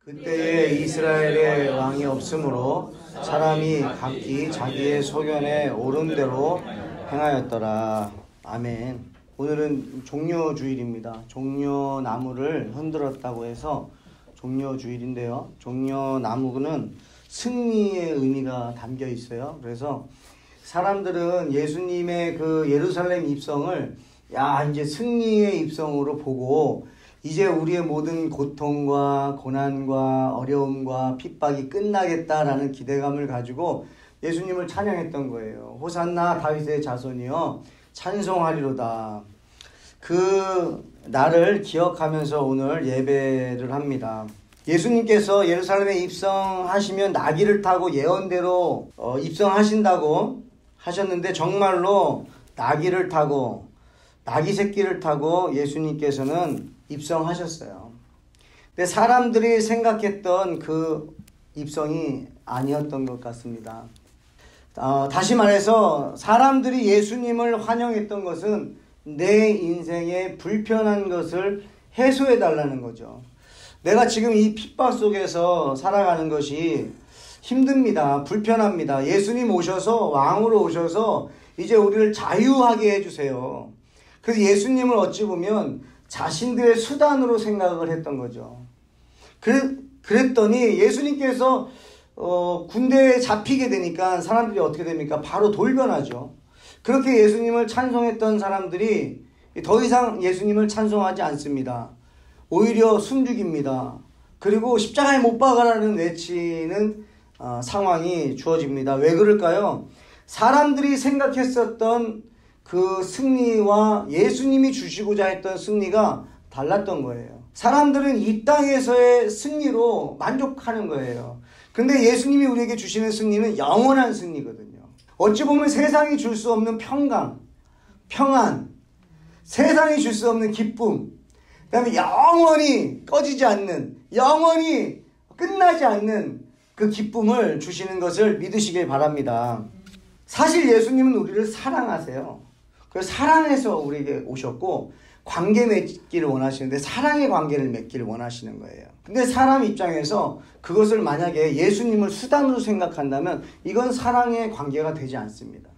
그때에 이스라엘의 왕이 없으므로 사람이 각기 자기의 소견에 옳은 대로 행하였더라. 아멘. 오늘은 종려주일입니다. 종려나무를 흔들었다고 해서 종려주일인데요. 종려나무는 승리의 의미가 담겨 있어요. 그래서 사람들은 예수님의 그 예루살렘 입성을 이제 승리의 입성으로 보고 이제 우리의 모든 고통과 고난과 어려움과 핍박이 끝나겠다라는 기대감을 가지고 예수님을 찬양했던 거예요. 호산나 다윗의 자손이여 찬송하리로다. 그 날을 기억하면서 오늘 예배를 합니다. 예수님께서 예루살렘에 입성하시면 나귀를 타고 예언대로 입성하신다고 하셨는데 정말로 나귀를 타고 나귀 새끼를 타고 예수님께서는 입성하셨어요. 근데 사람들이 생각했던 그 입성이 아니었던 것 같습니다. 다시 말해서 사람들이 예수님을 환영했던 것은 내 인생에 불편한 것을 해소해 달라는 거죠. 내가 지금 이 핍박 속에서 살아가는 것이 힘듭니다. 불편합니다. 예수님 오셔서 왕으로 오셔서 이제 우리를 자유하게 해주세요. 그래서 예수님을 어찌 보면 자신들의 수단으로 생각을 했던 거죠. 그랬더니 예수님께서 군대에 잡히게 되니까 사람들이 어떻게 됩니까? 바로 돌변하죠. 그렇게 예수님을 찬송했던 사람들이 더 이상 예수님을 찬송하지 않습니다. 오히려 숨죽입니다. 그리고 십자가에 못 박아라는 외치는 상황이 주어집니다. 왜 그럴까요? 사람들이 생각했었던 그 승리와 예수님이 주시고자 했던 승리가 달랐던 거예요. 사람들은 이 땅에서의 승리로 만족하는 거예요. 근데 예수님이 우리에게 주시는 승리는 영원한 승리거든요. 어찌 보면 세상이 줄 수 없는 평강, 평안, 세상이 줄 수 없는 기쁨, 그 다음에 영원히 꺼지지 않는, 영원히 끝나지 않는 그 기쁨을 주시는 것을 믿으시길 바랍니다. 사실 예수님은 우리를 사랑하세요. 그래서 사랑해서 우리에게 오셨고 관계 맺기를 원하시는데 사랑의 관계를 맺기를 원하시는 거예요. 근데 사람 입장에서 그것을 만약에 예수님을 수단으로 생각한다면 이건 사랑의 관계가 되지 않습니다.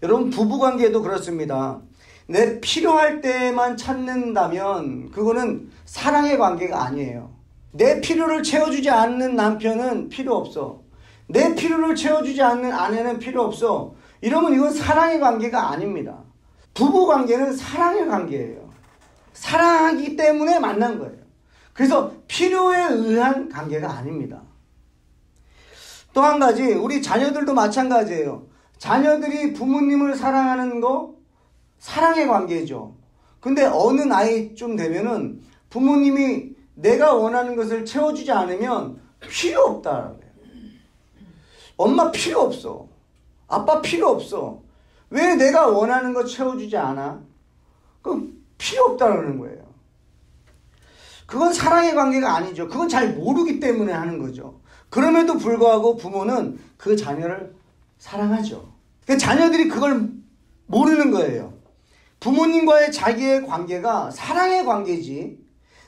여러분 부부관계도 그렇습니다. 내 필요할 때만 찾는다면 그거는 사랑의 관계가 아니에요. 내 필요를 채워주지 않는 남편은 필요 없어. 내 필요를 채워주지 않는 아내는 필요 없어. 이러면 이건 사랑의 관계가 아닙니다. 부부관계는 사랑의 관계예요. 사랑하기 때문에 만난 거예요. 그래서 필요에 의한 관계가 아닙니다. 또 한 가지 우리 자녀들도 마찬가지예요. 자녀들이 부모님을 사랑하는 거 사랑의 관계죠. 근데 어느 나이쯤 되면은 부모님이 내가 원하는 것을 채워주지 않으면 필요 없다라고 해요. 엄마 필요 없어. 아빠 필요 없어. 왜 내가 원하는 거 채워주지 않아? 그럼 필요 없다는 거예요. 그건 사랑의 관계가 아니죠. 그건 잘 모르기 때문에 하는 거죠. 그럼에도 불구하고 부모는 그 자녀를 사랑하죠. 자녀들이 그걸 모르는 거예요. 부모님과의 자기의 관계가 사랑의 관계지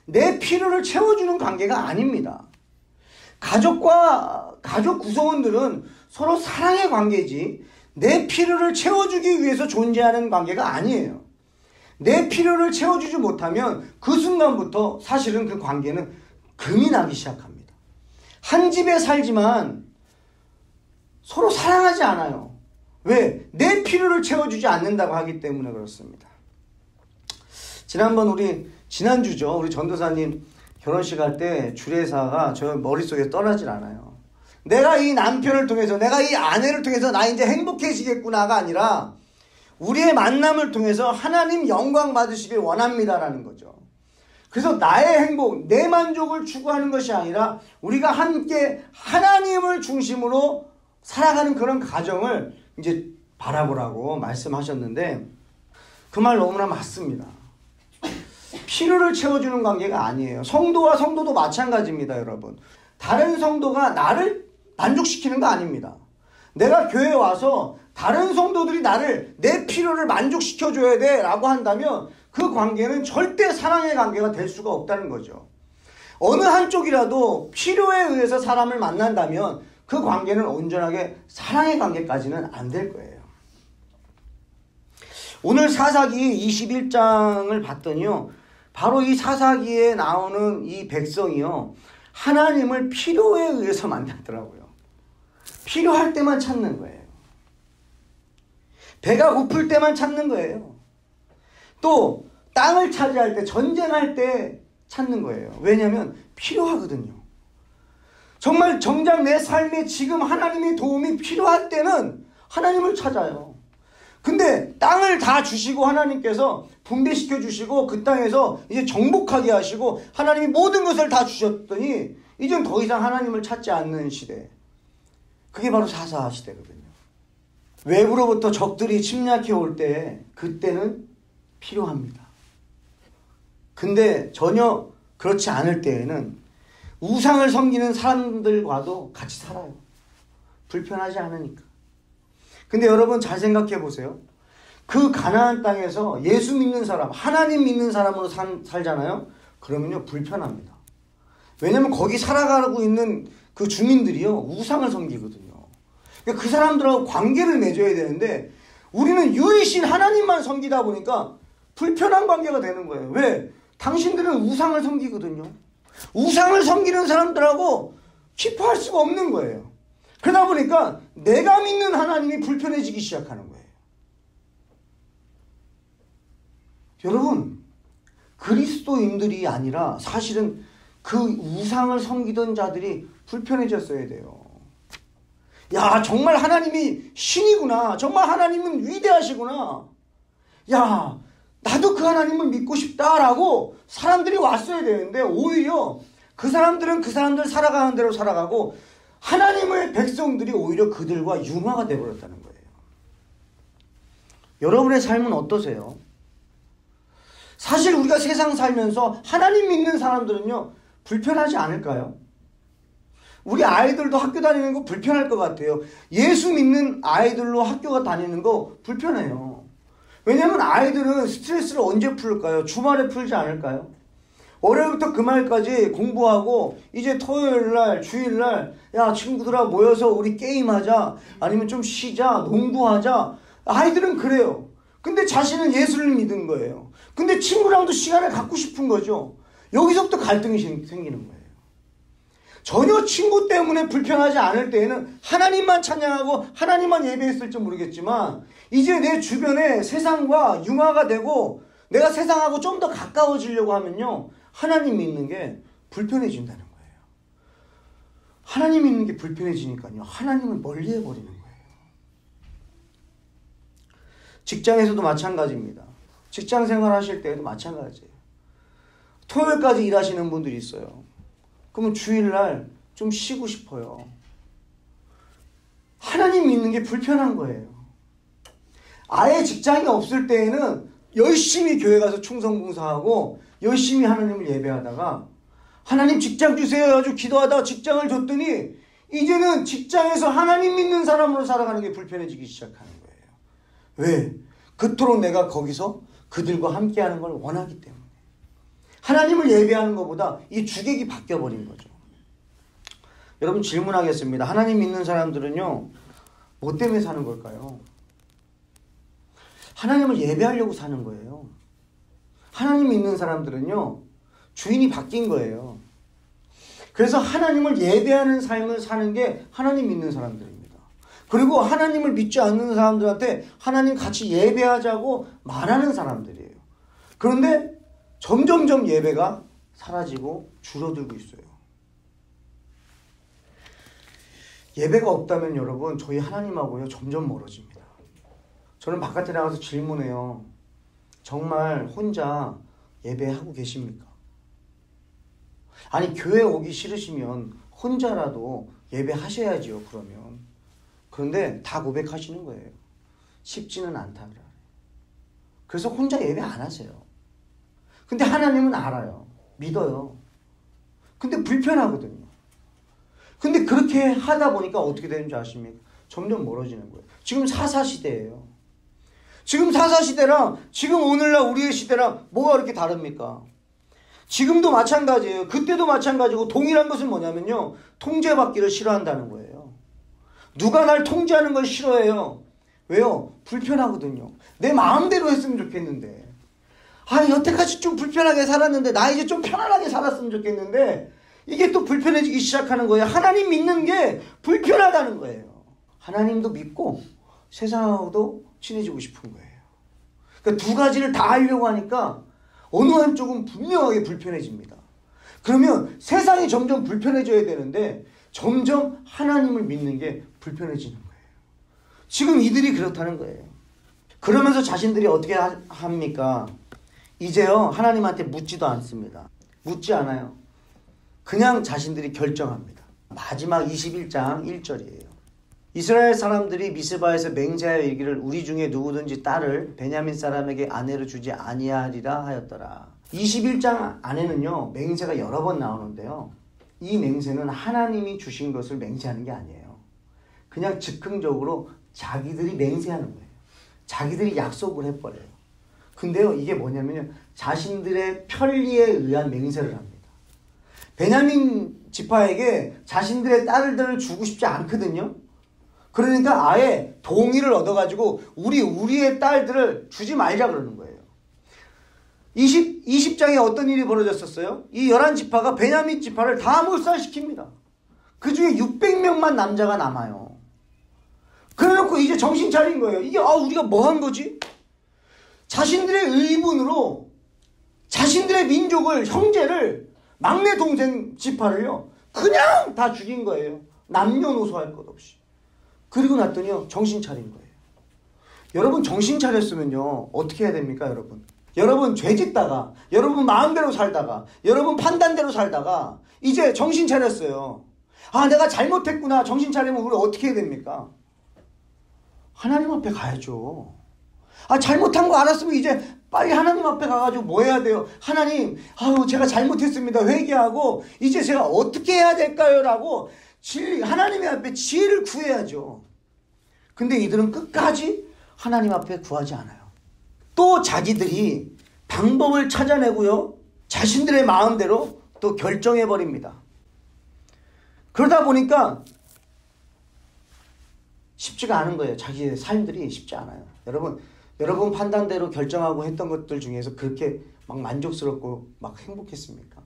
내 필요를 채워주는 관계가 아닙니다. 가족 구성원들은 서로 사랑의 관계지 내 필요를 채워주기 위해서 존재하는 관계가 아니에요. 내 필요를 채워주지 못하면 그 순간부터 사실은 그 관계는 금이 나기 시작합니다. 한 집에 살지만 서로 사랑하지 않아요. 왜? 내 필요를 채워주지 않는다고 하기 때문에 그렇습니다. 지난주죠. 우리 전도사님 결혼식 할 때 주례사가 저 머릿속에 떠나질 않아요. 내가 이 남편을 통해서 내가 이 아내를 통해서 나 이제 행복해지겠구나가 아니라 우리의 만남을 통해서 하나님 영광 받으시길 원합니다라는 거죠. 그래서 나의 행복, 내 만족을 추구하는 것이 아니라 우리가 함께 하나님을 중심으로 살아가는 그런 가정을 이제 바라보라고 말씀하셨는데 그 말 너무나 맞습니다. 필요를 채워주는 관계가 아니에요. 성도와 성도도 마찬가지입니다, 여러분. 다른 성도가 나를 만족시키는 거 아닙니다. 내가 교회에 와서 다른 성도들이 내 필요를 만족시켜줘야 돼 라고 한다면 그 관계는 절대 사랑의 관계가 될 수가 없다는 거죠. 어느 한쪽이라도 필요에 의해서 사람을 만난다면 그 관계는 온전하게 사랑의 관계까지는 안 될 거예요. 오늘 사사기 21장을 봤더니요, 바로 이 사사기에 나오는 이 백성이요, 하나님을 필요에 의해서 만났더라고요. 필요할 때만 찾는 거예요. 배가 고플 때만 찾는 거예요. 또 땅을 차지할 때, 전쟁할 때 찾는 거예요. 왜냐하면 필요하거든요. 정말 정작 내 삶에 지금 하나님의 도움이 필요할 때는 하나님을 찾아요. 근데 땅을 다 주시고 하나님께서 분배시켜 주시고 그 땅에서 이제 정복하게 하시고 하나님이 모든 것을 다 주셨더니 이젠 더 이상 하나님을 찾지 않는 시대. 그게 바로 사사 시대거든요. 외부로부터 적들이 침략해 올 때 그때는 필요합니다. 근데 전혀 그렇지 않을 때에는 우상을 섬기는 사람들과도 같이 살아요. 불편하지 않으니까. 근데 여러분 잘 생각해 보세요. 그 가나안 땅에서 예수 믿는 사람, 하나님 믿는 사람으로 살잖아요. 그러면요 불편합니다. 왜냐면 거기 살아가고 있는 그 주민들이요 우상을 섬기거든요. 그러니까 그 사람들하고 관계를 맺어야 되는데 우리는 유일신 하나님만 섬기다 보니까 불편한 관계가 되는 거예요. 왜? 당신들은 우상을 섬기거든요. 우상을 섬기는 사람들하고 키포할 수가 없는 거예요. 그러다 보니까 내가 믿는 하나님이 불편해지기 시작하는 거예요. 여러분, 그리스도인들이 아니라 사실은 그 우상을 섬기던 자들이 불편해졌어야 돼요. 야, 정말 하나님이 신이구나. 정말 하나님은 위대하시구나. 야, 나도 그 하나님을 믿고 싶다라고 사람들이 왔어야 되는데 오히려 그 사람들은 그 사람들 살아가는 대로 살아가고 하나님의 백성들이 오히려 그들과 융화가 되어버렸다는 거예요. 여러분의 삶은 어떠세요? 사실 우리가 세상 살면서 하나님 믿는 사람들은요 불편하지 않을까요? 우리 아이들도 학교 다니는 거 불편할 것 같아요. 예수 믿는 아이들로 학교가 다니는 거 불편해요. 왜냐하면 아이들은 스트레스를 언제 풀까요? 주말에 풀지 않을까요? 월요일부터 금요일까지 공부하고 이제 토요일날 주일날 야 친구들아 모여서 우리 게임하자 아니면 좀 쉬자 농구하자 아이들은 그래요. 근데 자신은 예수를 믿은 거예요. 근데 친구랑도 시간을 갖고 싶은 거죠. 여기서부터 갈등이 생기는 거예요. 전혀 친구 때문에 불편하지 않을 때에는 하나님만 찬양하고 하나님만 예배했을지 모르겠지만 이제 내 주변에 세상과 융화가 되고 내가 세상하고 좀 더 가까워지려고 하면요 하나님 믿는 게 불편해진다는 거예요. 하나님 믿는 게 불편해지니까요 하나님을 멀리 해버리는 거예요. 직장에서도 마찬가지입니다. 직장 생활 하실 때도 마찬가지예요. 토요일까지 일하시는 분들이 있어요. 그러면 주일날 좀 쉬고 싶어요. 하나님 믿는 게 불편한 거예요. 아예 직장이 없을 때에는 열심히 교회 가서 충성봉사하고 열심히 하나님을 예배하다가 하나님 직장 주세요 해가지고 기도하다가 직장을 줬더니 이제는 직장에서 하나님 믿는 사람으로 살아가는 게 불편해지기 시작하는 거예요. 왜? 그토록 내가 거기서 그들과 함께하는 걸 원하기 때문에. 하나님을 예배하는 것보다 이 주객이 바뀌어버린 거죠. 여러분 질문하겠습니다. 하나님 믿는 사람들은요 뭐 때문에 사는 걸까요? 하나님을 예배하려고 사는 거예요. 하나님 믿는 사람들은요 주인이 바뀐 거예요. 그래서 하나님을 예배하는 삶을 사는 게 하나님 믿는 사람들입니다. 그리고 하나님을 믿지 않는 사람들한테 하나님 같이 예배하자고 말하는 사람들이에요. 그런데 점점점 예배가 사라지고 줄어들고 있어요. 예배가 없다면 여러분 저희 하나님하고요 점점 멀어집니다. 저는 바깥에 나가서 질문해요. 정말 혼자 예배하고 계십니까? 아니 교회 오기 싫으시면 혼자라도 예배하셔야지요. 그러면. 그런데 다 고백하시는 거예요. 쉽지는 않다 그래요. 그래서 혼자 예배 안 하세요. 근데 하나님은 알아요. 믿어요. 근데 불편하거든요. 근데 그렇게 하다 보니까 어떻게 되는 줄 아십니까? 점점 멀어지는 거예요. 지금 사사시대예요. 지금 사사시대랑 지금 오늘날 우리의 시대랑 뭐가 그렇게 다릅니까? 지금도 마찬가지예요. 그때도 마찬가지고 동일한 것은 뭐냐면요. 통제받기를 싫어한다는 거예요. 누가 날 통제하는 걸 싫어해요. 왜요? 불편하거든요. 내 마음대로 했으면 좋겠는데. 여태까지 좀 불편하게 살았는데 나 이제 좀 편안하게 살았으면 좋겠는데 이게 또 불편해지기 시작하는 거예요. 하나님 믿는 게 불편하다는 거예요. 하나님도 믿고 세상하고도 친해지고 싶은 거예요. 그러니까 두 가지를 다 하려고 하니까 어느 한쪽은 분명하게 불편해집니다. 그러면 세상이 점점 불편해져야 되는데 점점 하나님을 믿는 게 불편해지는 거예요. 지금 이들이 그렇다는 거예요. 그러면서 자신들이 어떻게 합니까? 이제요 하나님한테 묻지도 않습니다. 묻지 않아요. 그냥 자신들이 결정합니다. 마지막 21장 1절이에요. 이스라엘 사람들이 미스바에서 맹세하여 이르기를 우리 중에 누구든지 딸을 베냐민 사람에게 아내로 주지 아니하리라 하였더라. 21장 안에는요 맹세가 여러 번 나오는데요. 이 맹세는 하나님이 주신 것을 맹세하는 게 아니에요. 그냥 즉흥적으로 자기들이 맹세하는 거예요. 자기들이 약속을 해버려요. 근데요 이게 뭐냐면요 자신들의 편리에 의한 맹세를 합니다. 베냐민 지파에게 자신들의 딸들을 주고 싶지 않거든요. 그러니까 아예 동의를 얻어가지고 우리의 딸들을 주지 말자 그러는 거예요. 20장에 어떤 일이 벌어졌었어요? 이 11지파가 베냐민 지파를 다 몰살시킵니다. 그 중에 600명만 남자가 남아요. 그래놓고 이제 정신 차린 거예요. 이게 우리가 뭐 한 거지? 자신들의 의분으로 자신들의 민족을 형제를 막내 동생 지파를요 그냥 다 죽인 거예요. 남녀노소 할 것 없이. 그리고 났더니요 정신 차린 거예요. 여러분 정신 차렸으면요 어떻게 해야 됩니까 여러분? 여러분 죄 짓다가 여러분 마음대로 살다가 여러분 판단대로 살다가 이제 정신 차렸어요. 내가 잘못했구나. 정신 차리면 우리 어떻게 해야 됩니까? 하나님 앞에 가야죠. 잘못한 거 알았으면 이제 빨리 하나님 앞에 가가지고 뭐 해야 돼요? 하나님, 제가 잘못했습니다. 회개하고 이제 제가 어떻게 해야 될까요? 라고 하나님 앞에 지혜를 구해야죠. 근데 이들은 끝까지 하나님 앞에 구하지 않아요. 또 자기들이 방법을 찾아내고요. 자신들의 마음대로 또 결정해버립니다. 그러다 보니까 쉽지가 않은 거예요. 자기의 삶들이 쉽지 않아요. 여러분 판단대로 결정하고 했던 것들 중에서 그렇게 막 만족스럽고 막 행복했습니까?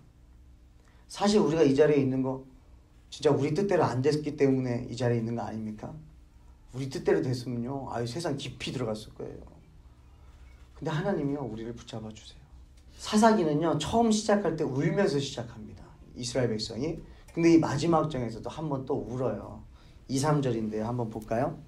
사실 우리가 이 자리에 있는 거 진짜 우리 뜻대로 안 됐기 때문에 이 자리에 있는 거 아닙니까? 우리 뜻대로 됐으면요 세상 깊이 들어갔을 거예요. 근데 하나님이요 우리를 붙잡아 주세요. 사사기는요 처음 시작할 때 울면서 시작합니다. 이스라엘 백성이. 근데 이 마지막 장에서도 한번 또 울어요. 2, 3절인데요. 한번 볼까요?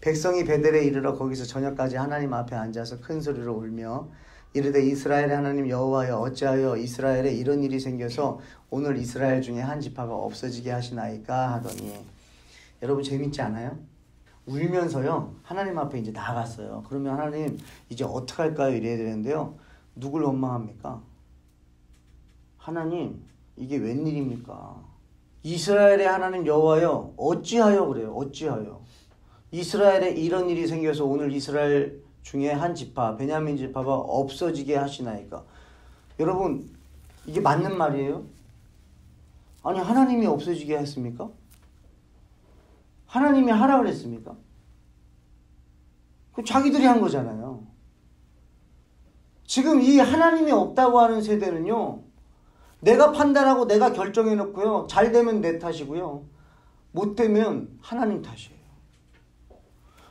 백성이 베델에 이르러 거기서 저녁까지 하나님 앞에 앉아서 큰 소리로 울며 이르되 이스라엘의 하나님 여호와여 어찌하여 이스라엘에 이런 일이 생겨서 오늘 이스라엘 중에 한 지파가 없어지게 하시나이까 하더니. 여러분 재밌지 않아요? 울면서요 하나님 앞에 이제 나아갔어요. 그러면 하나님 이제 어떡할까요? 이래야 되는데요. 누굴 원망합니까? 하나님 이게 웬일입니까? 이스라엘의 하나님 여호와여 어찌하여 그래요. 어찌하여 이스라엘에 이런 일이 생겨서 오늘 이스라엘 중에 한 지파 베냐민 지파가 없어지게 하시나이까. 여러분 이게 맞는 말이에요? 아니 하나님이 없어지게 했습니까? 하나님이 하라 그랬습니까? 그 자기들이 한 거잖아요. 지금 이 하나님이 없다고 하는 세대는요 내가 판단하고 내가 결정해놓고요 잘 되면 내 탓이고요 못 되면 하나님 탓이에요.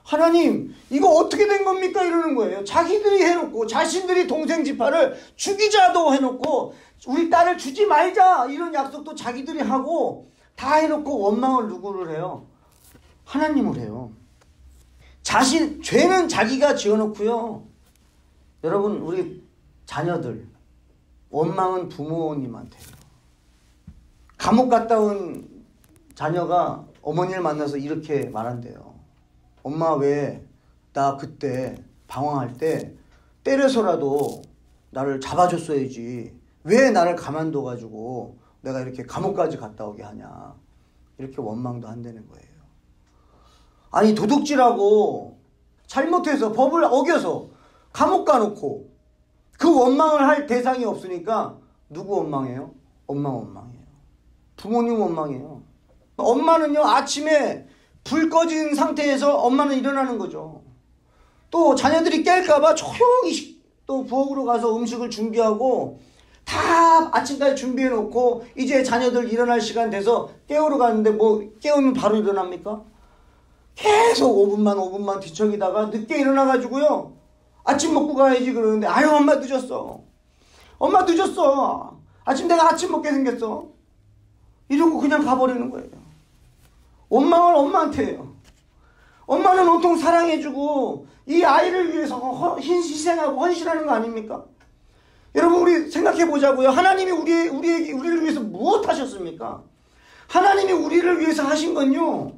하나님 이거 어떻게 된 겁니까? 이러는 거예요. 자기들이 해놓고 자신들이 동생 지파를 죽이자도 해놓고 우리 딸을 주지 말자 이런 약속도 자기들이 하고 다 해놓고 원망을 누구를 해요? 하나님을 해요. 죄는 자기가 지어놓고요. 여러분 우리 자녀들 원망은 부모님한테 해요. 감옥 갔다 온 자녀가 어머니를 만나서 이렇게 말한대요. 엄마 왜 나 그때 방황할 때 때려서라도 나를 잡아줬어야지. 왜 나를 가만둬가지고 내가 이렇게 감옥까지 갔다 오게 하냐. 이렇게 원망도 한다는 거예요. 아니 도둑질하고 잘못해서 법을 어겨서 감옥 가놓고 그 원망을 할 대상이 없으니까 누구 원망해요? 엄마 원망해요. 부모님 원망해요. 엄마는요, 아침에 불 꺼진 상태에서 엄마는 일어나는 거죠. 또 자녀들이 깰까봐 조용히 또 부엌으로 가서 음식을 준비하고 다 아침까지 준비해 놓고 이제 자녀들 일어날 시간 돼서 깨우러 가는데 뭐 깨우면 바로 일어납니까? 계속 5분만 뒤척이다가 늦게 일어나가지고요, 아침 먹고 가야지 그러는데, 아유 엄마 늦었어. 엄마 늦었어. 아침 내가 아침 먹게 생겼어. 이러고 그냥 가버리는 거예요. 원망을 엄마한테 해요. 엄마는 온통 사랑해주고 이 아이를 위해서 희생하고 헌신하는 거 아닙니까? 여러분, 우리 생각해 보자고요. 하나님이 우리를 위해서 무엇 하셨습니까? 하나님이 우리를 위해서 하신 건요,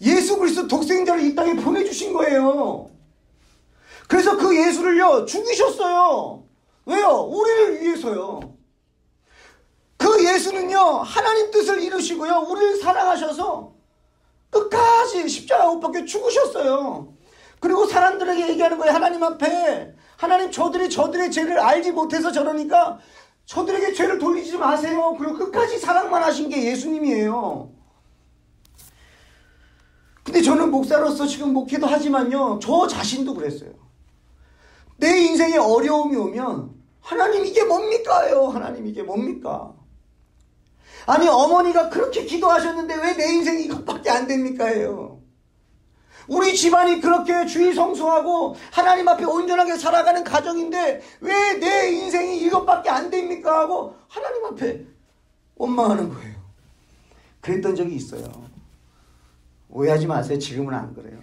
예수 그리스도 독생자를 이 땅에 보내주신 거예요. 그래서 그 예수를요, 죽이셨어요. 왜요? 우리를 위해서요. 그 예수는요, 하나님 뜻을 이루시고요, 우리를 사랑하셔서 끝까지 십자가 못 박혀 죽으셨어요. 그리고 사람들에게 얘기하는 거예요. 하나님 앞에, 하나님 저들의 죄를 알지 못해서 저러니까 저들에게 죄를 돌리지 마세요. 그리고 끝까지 사랑만 하신 게 예수님이에요. 근데 저는 목사로서 지금 목회도 하지만요, 저 자신도 그랬어요. 내 인생에 어려움이 오면 하나님 이게 뭡니까요? 하나님 이게 뭡니까? 아니, 어머니가 그렇게 기도하셨는데 왜 내 인생이 이것밖에 안 됩니까?예요. 우리 집안이 그렇게 주의 성수하고 하나님 앞에 온전하게 살아가는 가정인데 왜 내 인생이 이것밖에 안 됩니까? 하고 하나님 앞에 원망하는 거예요. 그랬던 적이 있어요. 오해하지 마세요. 지금은 안 그래요.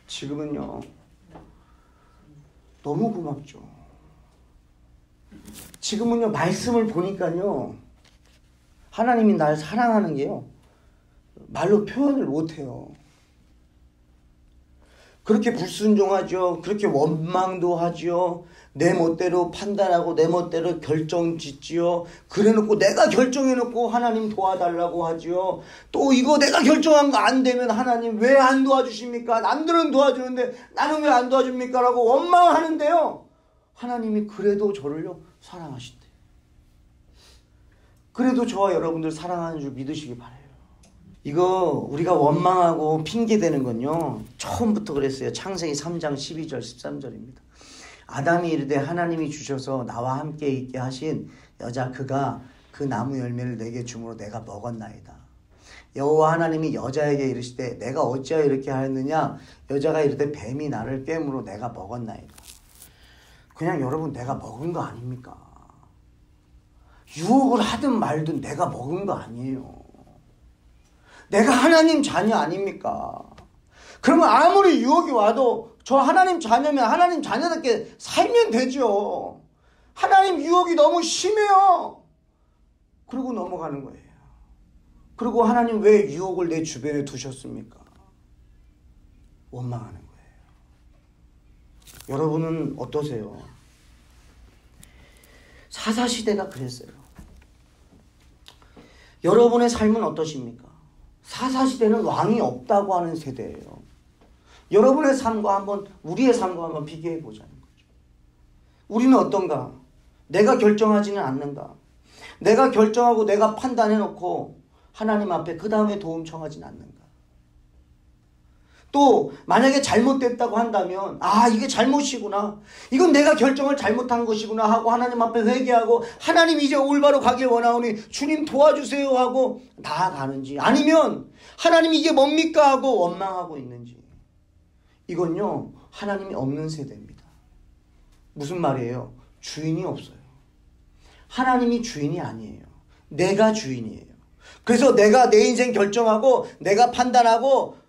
지금은요, 너무 고맙죠. 지금은요, 말씀을 보니까요, 하나님이 날 사랑하는 게요, 말로 표현을 못해요. 그렇게 불순종하죠. 그렇게 원망도 하죠. 내 멋대로 판단하고 내 멋대로 결정 짓지요. 그래놓고 내가 결정해놓고 하나님 도와달라고 하지요. 또 이거 내가 결정한 거 안 되면 하나님 왜 안 도와주십니까? 남들은 도와주는데 나는 왜 안 도와줍니까? 라고 원망하는데요, 하나님이 그래도 저를요, 사랑하신대요. 그래도 저와 여러분들 사랑하는 줄 믿으시기 바라요. 이거 우리가 원망하고 핑계대는 건요, 처음부터 그랬어요. 창세기 3장 12절 13절입니다. 아담이 이르되 하나님이 주셔서 나와 함께 있게 하신 여자 그가 그 나무 열매를 내게 주므로 내가 먹었나이다. 여호와 하나님이 여자에게 이르시되 내가 어찌하여 이렇게 하였느냐? 여자가 이르되 뱀이 나를 꿰므로 내가 먹었나이다. 그냥 여러분, 내가 먹은 거 아닙니까? 유혹을 하든 말든 내가 먹은 거 아니에요. 내가 하나님 자녀 아닙니까? 그러면 아무리 유혹이 와도 저 하나님 자녀면 하나님 자녀답게 살면 되죠. 하나님 유혹이 너무 심해요. 그러고 넘어가는 거예요. 그리고 하나님 왜 유혹을 내 주변에 두셨습니까? 원망하는 거예요. 여러분은 어떠세요? 사사시대가 그랬어요. 여러분의 삶은 어떠십니까? 사사시대는 왕이 없다고 하는 세대예요. 여러분의 삶과 한번, 우리의 삶과 한번 비교해 보자는 거죠. 우리는 어떤가? 내가 결정하지는 않는가? 내가 결정하고 내가 판단해 놓고 하나님 앞에 그 다음에 도움 청하지는 않는가? 또 만약에 잘못됐다고 한다면, 아, 이게 잘못이구나, 이건 내가 결정을 잘못한 것이구나 하고 하나님 앞에 회개하고 하나님 이제 올바로 가길 원하오니 주님 도와주세요 하고 나아가는지, 아니면 하나님 이게 뭡니까 하고 원망하고 있는지. 이건요, 하나님이 없는 세대입니다. 무슨 말이에요? 주인이 없어요. 하나님이 주인이 아니에요. 내가 주인이에요. 그래서 내가 내 인생 결정하고 내가 판단하고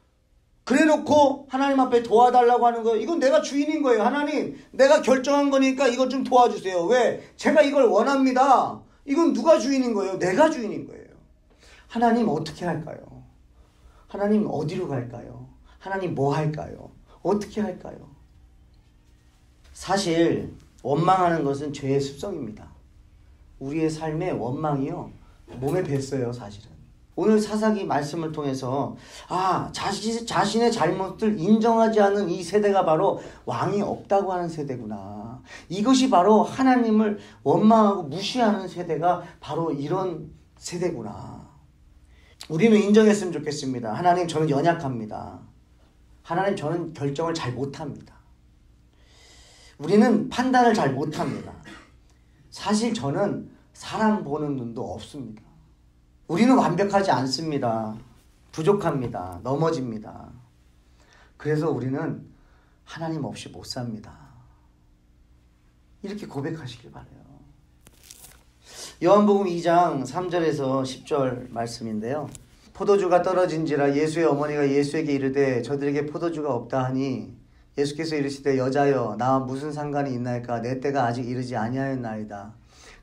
그래놓고 하나님 앞에 도와달라고 하는 거예요. 이건 내가 주인인 거예요. 하나님, 내가 결정한 거니까 이것 좀 도와주세요. 왜? 제가 이걸 원합니다. 이건 누가 주인인 거예요? 내가 주인인 거예요. 하나님 어떻게 할까요? 하나님 어디로 갈까요? 하나님 뭐 할까요? 어떻게 할까요? 사실 원망하는 것은 죄의 습성입니다. 우리의 삶에 원망이요, 몸에 뱄어요, 사실은. 오늘 사사기 말씀을 통해서 자신의 잘못을 인정하지 않는 이 세대가 바로 왕이 없다고 하는 세대구나. 이것이 바로 하나님을 원망하고 무시하는 세대가 바로 이런 세대구나. 우리는 인정했으면 좋겠습니다. 하나님, 저는 연약합니다. 하나님, 저는 결정을 잘 못합니다. 우리는 판단을 잘 못합니다. 사실 저는 사람 보는 눈도 없습니다. 우리는 완벽하지 않습니다. 부족합니다. 넘어집니다. 그래서 우리는 하나님 없이 못 삽니다. 이렇게 고백하시길 바라요. 요한복음 2장 3절에서 10절 말씀인데요. 포도주가 떨어진지라 예수의 어머니가 예수에게 이르되 저들에게 포도주가 없다 하니 예수께서 이르시되 여자여 나와 무슨 상관이 있나이까 내 때가 아직 이르지 아니하였나이다.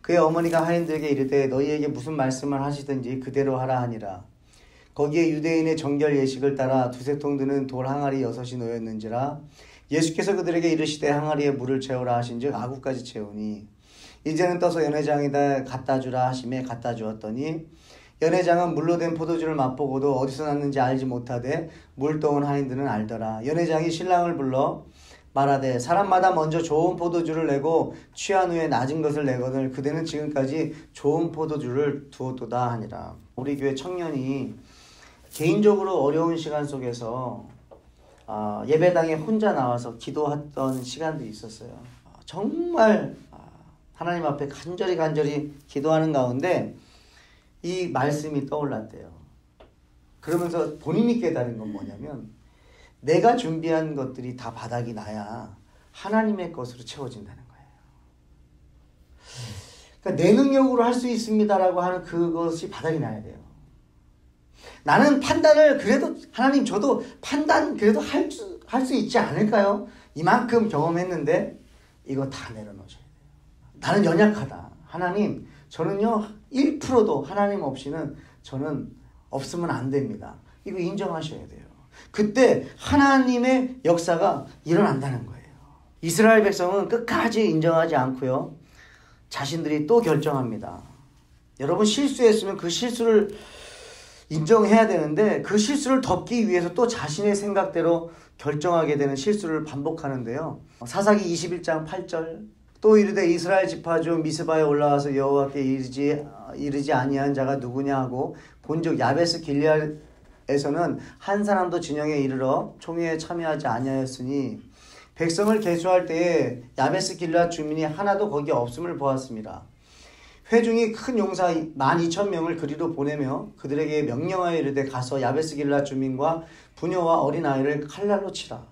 그의 어머니가 하인들에게 이르되 너희에게 무슨 말씀을 하시든지 그대로 하라 하니라. 거기에 유대인의 정결 예식을 따라 두세 통 드는 돌 항아리 6이 놓였는지라. 예수께서 그들에게 이르시되 항아리에 물을 채우라 하신즉 아구까지 채우니 이제는 떠서 연회장에다 갖다 주라 하시매 갖다 주었더니 연회장은 물로 된 포도주를 맛보고도 어디서 났는지 알지 못하되 물 떠온 하인들은 알더라. 연회장이 신랑을 불러 말하되 사람마다 먼저 좋은 포도주를 내고 취한 후에 낮은 것을 내거늘 그대는 지금까지 좋은 포도주를 두었도다 하니라. 우리 교회 청년이 개인적으로 어려운 시간 속에서 예배당에 혼자 나와서 기도했던 시간들이 있었어요. 정말 하나님 앞에 간절히 기도하는 가운데 이 말씀이 떠올랐대요. 그러면서 본인이 깨달은 건 뭐냐면 내가 준비한 것들이 다 바닥이 나야 하나님의 것으로 채워진다는 거예요. 그러니까 내 능력으로 할 수 있습니다라고 하는 그것이 바닥이 나야 돼요. 나는 판단을 그래도 하나님 저도 판단 그래도 할 수 있지 않을까요? 이만큼 경험했는데 이거 다 내려놓으셔야 돼요. 나는 연약하다. 하나님 저는요 1%도 하나님 없이는 저는 없으면 안 됩니다. 이거 인정하셔야 돼요. 그때 하나님의 역사가 일어난다는 거예요. 이스라엘 백성은 끝까지 인정하지 않고요. 자신들이 또 결정합니다. 여러분 실수했으면 그 실수를 인정해야 되는데 그 실수를 덮기 위해서 또 자신의 생각대로 결정하게 되는 실수를 반복하는데요. 사사기 21장 8절 또 이르되 이스라엘 지파 중 미스바에 올라와서 여호와께 이르지 아니한 자가 누구냐 하고 본즉 야베스 길리앗에서는 한 사람도 진영에 이르러 총회에 참여하지 아니하였으니 백성을 계수할 때에 야베스 길리앗 주민이 하나도 거기 없음을 보았습니다. 회중이 큰 용사 12,000명을 그리로 보내며 그들에게 명령하여 이르되 가서 야베스 길리앗 주민과 부녀와 어린아이를 칼날로 치라.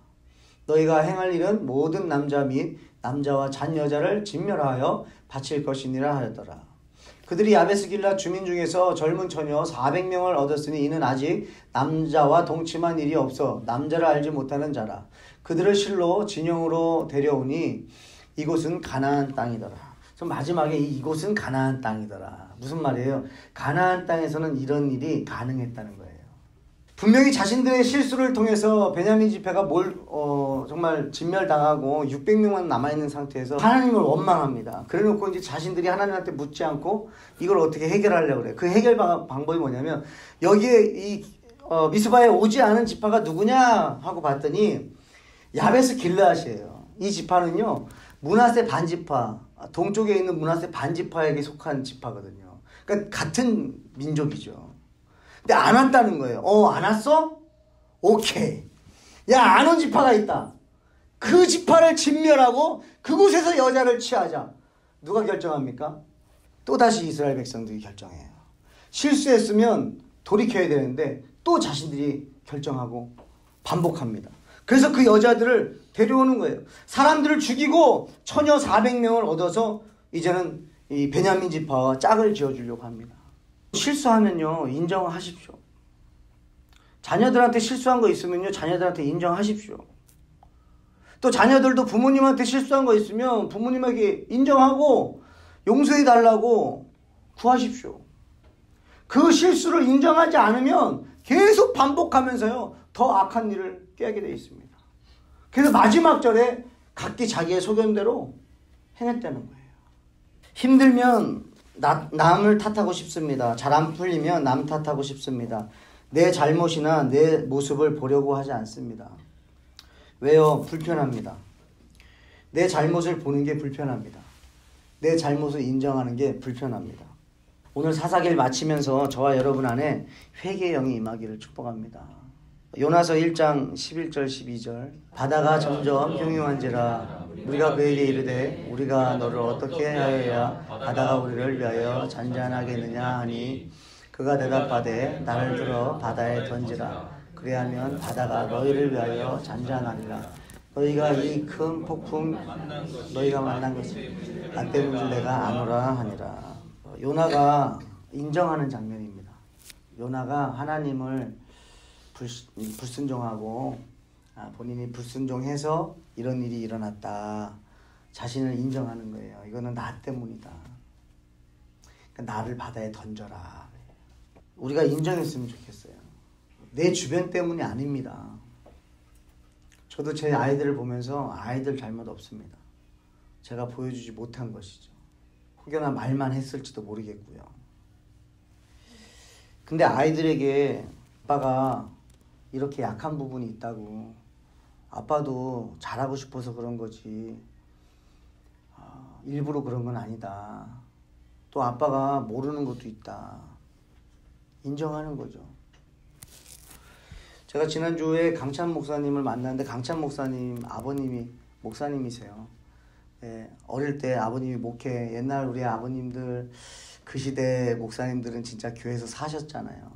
너희가 행할 일은 모든 남자 및 남자와 잔 여자를 진멸하여 바칠 것이니라 하였더라. 그들이 야베스 길리앗 주민 중에서 젊은 처녀 400명을 얻었으니 이는 아직 남자와 동침한 일이 없어 남자를 알지 못하는 자라. 그들을 실로 진영으로 데려오니 이곳은 가나안 땅이더라. 그래서 마지막에 이곳은 가나안 땅이더라. 무슨 말이에요? 가나안 땅에서는 이런 일이 가능했다는 거예요. 분명히 자신들의 실수를 통해서 베냐민 지파가 정말 진멸당하고 600명만 남아있는 상태에서 하나님을 원망합니다. 그래놓고 이제 자신들이 하나님한테 묻지 않고 이걸 어떻게 해결하려고 그래요. 그 해결 방법이 뭐냐면 여기에 미스바에 오지 않은 지파가 누구냐 하고 봤더니 야베스 길르앗이에요. 이 지파는요 므낫세 반지파, 동쪽에 있는 므낫세 반지파에게 속한 지파거든요. 그러니까 같은 민족이죠. 근데 안 왔다는 거예요. 안 왔어? 오케이. 야, 안 온 지파가 있다. 그 지파를 진멸하고 그곳에서 여자를 취하자. 누가 결정합니까? 또다시 이스라엘 백성들이 결정해요. 실수했으면 돌이켜야 되는데 또 자신들이 결정하고 반복합니다. 그래서 그 여자들을 데려오는 거예요. 사람들을 죽이고 처녀 400명을 얻어서 이제는 이 베냐민 지파와 짝을 지어주려고 합니다. 실수하면요 인정하십시오. 자녀들한테 실수한 거 있으면요 자녀들한테 인정하십시오. 또 자녀들도 부모님한테 실수한 거 있으면 부모님에게 인정하고 용서해 달라고 구하십시오. 그 실수를 인정하지 않으면 계속 반복하면서요 더 악한 일을 깨게 되어 있습니다. 그래서 마지막 절에 각기 자기의 소견대로 행했다는 거예요. 힘들면 남을 탓하고 싶습니다. 잘 안 풀리면 남 탓하고 싶습니다. 내 잘못이나 내 모습을 보려고 하지 않습니다. 왜요? 불편합니다. 내 잘못을 보는 게 불편합니다. 내 잘못을 인정하는 게 불편합니다. 오늘 사사기를 마치면서 저와 여러분 안에 회개의 영이 임하기를 축복합니다. 요나서 1장 11절 12절 바다가 점점 흉흉한지라 우리가 그에게 이르되 우리가 너를 어떻게 하여야 바다가 우리를 위하여 잔잔하겠느냐 하니 그가 대답하되 나를 들어 바다에 던지라 그리하면 바다가 너희를 위하여 잔잔하리라. 너희가 이 큰 폭풍 너희가 만난 것을 나 때문에 내가 아노라 하니라. 요나가 인정하는 장면입니다. 요나가 하나님을 불순종하고 본인이 불순종해서 이런 일이 일어났다. 자신을 인정하는 거예요. 이거는 나 때문이다. 그러니까 나를 바다에 던져라. 우리가 인정했으면 좋겠어요. 내 주변 때문이 아닙니다. 저도 제 아이들을 보면서 아이들 잘못 없습니다. 제가 보여주지 못한 것이죠. 혹여나 말만 했을지도 모르겠고요. 근데 아이들에게 아빠가 이렇게 약한 부분이 있다고 아빠도 잘하고 싶어서 그런 거지 일부러 그런 건 아니다. 또 아빠가 모르는 것도 있다. 인정하는 거죠. 제가 지난주에 강찬 목사님을 만났는데 강찬 목사님 아버님이 목사님이세요. 네, 어릴 때 아버님이 목회, 옛날 우리 아버님들 그 시대 목사님들은 진짜 교회에서 사셨잖아요.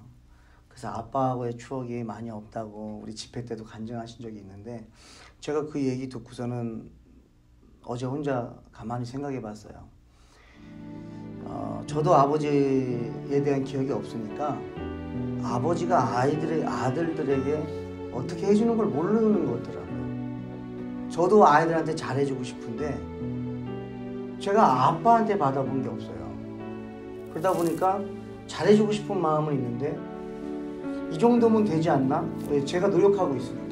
그래서 아빠하고의 추억이 많이 없다고 우리 집회 때도 간증하신 적이 있는데 제가 그 얘기 듣고서는 어제 혼자 가만히 생각해 봤어요. 저도 아버지에 대한 기억이 없으니까 아버지가 아들들에게 어떻게 해주는 걸 모르는 거더라고요. 저도 아이들한테 잘해주고 싶은데 제가 아빠한테 받아본 게 없어요. 그러다 보니까 잘해주고 싶은 마음은 있는데 이 정도면 되지 않나? 왜? 제가 노력하고 있으니까.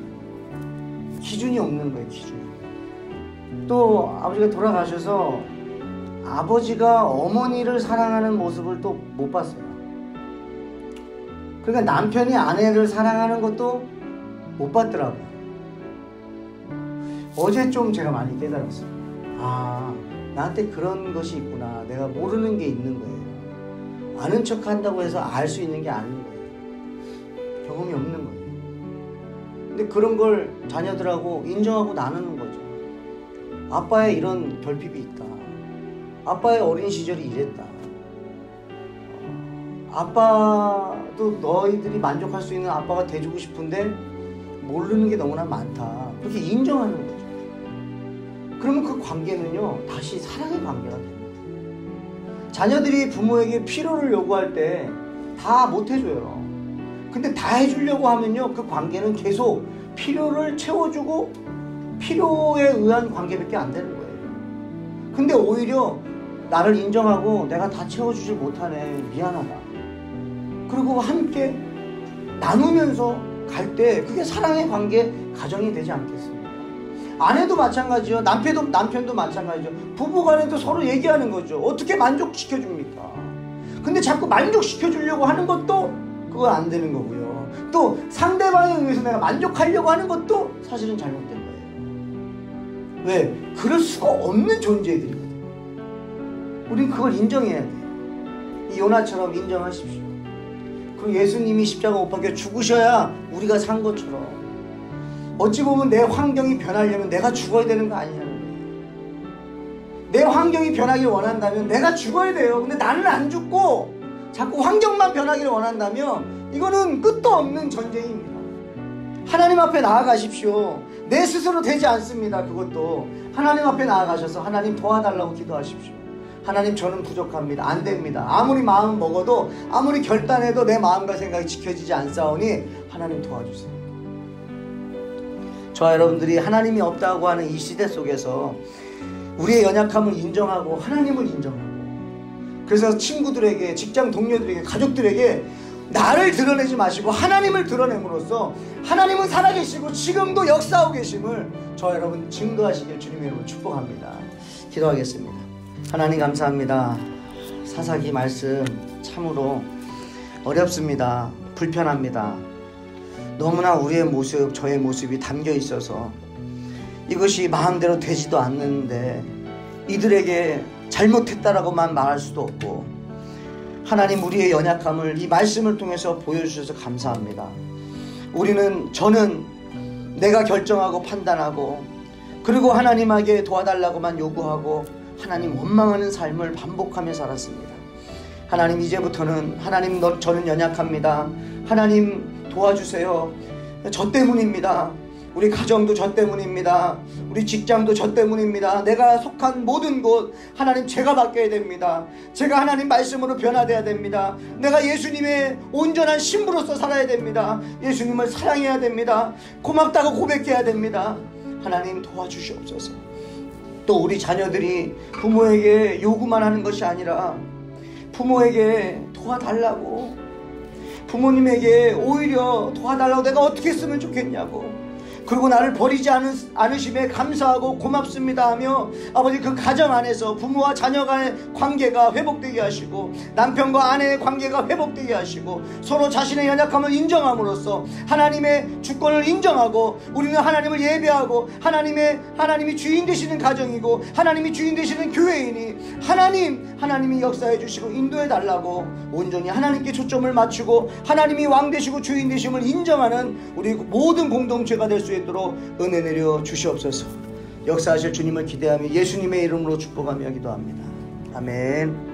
기준이 없는 거예요, 기준이. 또 아버지가 돌아가셔서 아버지가 어머니를 사랑하는 모습을 또 못 봤어요. 그러니까 남편이 아내를 사랑하는 것도 못 봤더라고요. 어제 좀 제가 많이 깨달았어요. 아, 나한테 그런 것이 있구나. 내가 모르는 게 있는 거예요. 아는 척 한다고 해서 알 수 있는 게 아닌 거예요. 경험이 없는 거예요. 근데 그런 걸 자녀들하고 인정하고 나누는 거죠. 아빠의 이런 결핍이 있다. 아빠의 어린 시절이 이랬다. 아빠도 너희들이 만족할 수 있는 아빠가 돼주고 싶은데 모르는 게 너무나 많다. 그렇게 인정하는 거죠. 그러면 그 관계는요 다시 사랑의 관계가 됩니다. 자녀들이 부모에게 필요를 요구할 때 다 못 해줘요. 근데 다 해주려고 하면요 그 관계는 계속 필요를 채워주고 필요에 의한 관계밖에 안 되는 거예요. 근데 오히려 나를 인정하고 내가 다 채워주질 못하네, 미안하다. 그리고 함께 나누면서 갈 때 그게 사랑의 관계, 가정이 되지 않겠습니까? 아내도 마찬가지요. 남편도 마찬가지죠. 부부간에도 서로 얘기하는 거죠. 어떻게 만족시켜줍니까? 근데 자꾸 만족시켜주려고 하는 것도 그건 안 되는 거고요. 또 상대방에 의해서 내가 만족하려고 하는 것도 사실은 잘못된 거예요. 왜? 그럴 수가 없는 존재들이거든요. 우린 그걸 인정해야 돼요. 이 요나처럼 인정하십시오. 그리고 예수님이 십자가 못 박혀 죽으셔야 우리가 산 것처럼 어찌 보면 내 환경이 변하려면 내가 죽어야 되는 거 아니냐는 거예요. 내 환경이 변하길 원한다면 내가 죽어야 돼요. 근데 나는 안 죽고 자꾸 환경만 변하기를 원한다면 이거는 끝도 없는 전쟁입니다. 하나님 앞에 나아가십시오. 내 스스로 되지 않습니다. 그것도 하나님 앞에 나아가셔서 하나님 도와달라고 기도하십시오. 하나님 저는 부족합니다. 안 됩니다. 아무리 마음 먹어도 아무리 결단해도 내 마음과 생각이 지켜지지 않사오니 하나님 도와주세요. 저와 여러분들이 하나님이 없다고 하는 이 시대 속에서 우리의 연약함을 인정하고 하나님을 인정하고 그래서 친구들에게, 직장 동료들에게, 가족들에게 나를 드러내지 마시고 하나님을 드러냄으로써 하나님은 살아계시고 지금도 역사하고 계심을 저와 여러분 증거하시길 주님의 이름으로 축복합니다. 기도하겠습니다. 하나님 감사합니다. 사사기 말씀 참으로 어렵습니다. 불편합니다. 너무나 우리의 모습, 저의 모습이 담겨 있어서 이것이 마음대로 되지도 않는데 이들에게 잘못했다라고만 말할 수도 없고, 하나님 우리의 연약함을 이 말씀을 통해서 보여주셔서 감사합니다. 저는 내가 결정하고 판단하고 그리고 하나님에게 도와달라고만 요구하고 하나님 원망하는 삶을 반복하며 살았습니다. 하나님 이제부터는 하나님 저는 연약합니다. 하나님 도와주세요. 저 때문입니다. 우리 가정도 저 때문입니다. 우리 직장도 저 때문입니다. 내가 속한 모든 곳 하나님 제가 바뀌어야 됩니다. 제가 하나님 말씀으로 변화되어야 됩니다. 내가 예수님의 온전한 신부로서 살아야 됩니다. 예수님을 사랑해야 됩니다. 고맙다고 고백해야 됩니다. 하나님 도와주시옵소서. 또 우리 자녀들이 부모에게 요구만 하는 것이 아니라 부모에게 도와달라고, 부모님에게 오히려 도와달라고 내가 어떻게 했으면 좋겠냐고, 그리고 나를 버리지 않으심에 감사하고 고맙습니다 하며 아버지 그 가정 안에서 부모와 자녀 간의 관계가 회복되게 하시고 남편과 아내의 관계가 회복되게 하시고 서로 자신의 연약함을 인정함으로써 하나님의 주권을 인정하고 우리는 하나님을 예배하고 하나님이 주인 되시는 가정이고 하나님이 주인 되시는 교회이니 하나님이 역사해 주시고 인도해 달라고 온전히 하나님께 초점을 맞추고 하나님이 왕 되시고 주인 되심을 인정하는 우리 모든 공동체가 될 수 있도록 은혜 내려 주시옵소서. 역사하실 주님을 기대하며 예수님의 이름으로 축복하며 기도합니다. 아멘.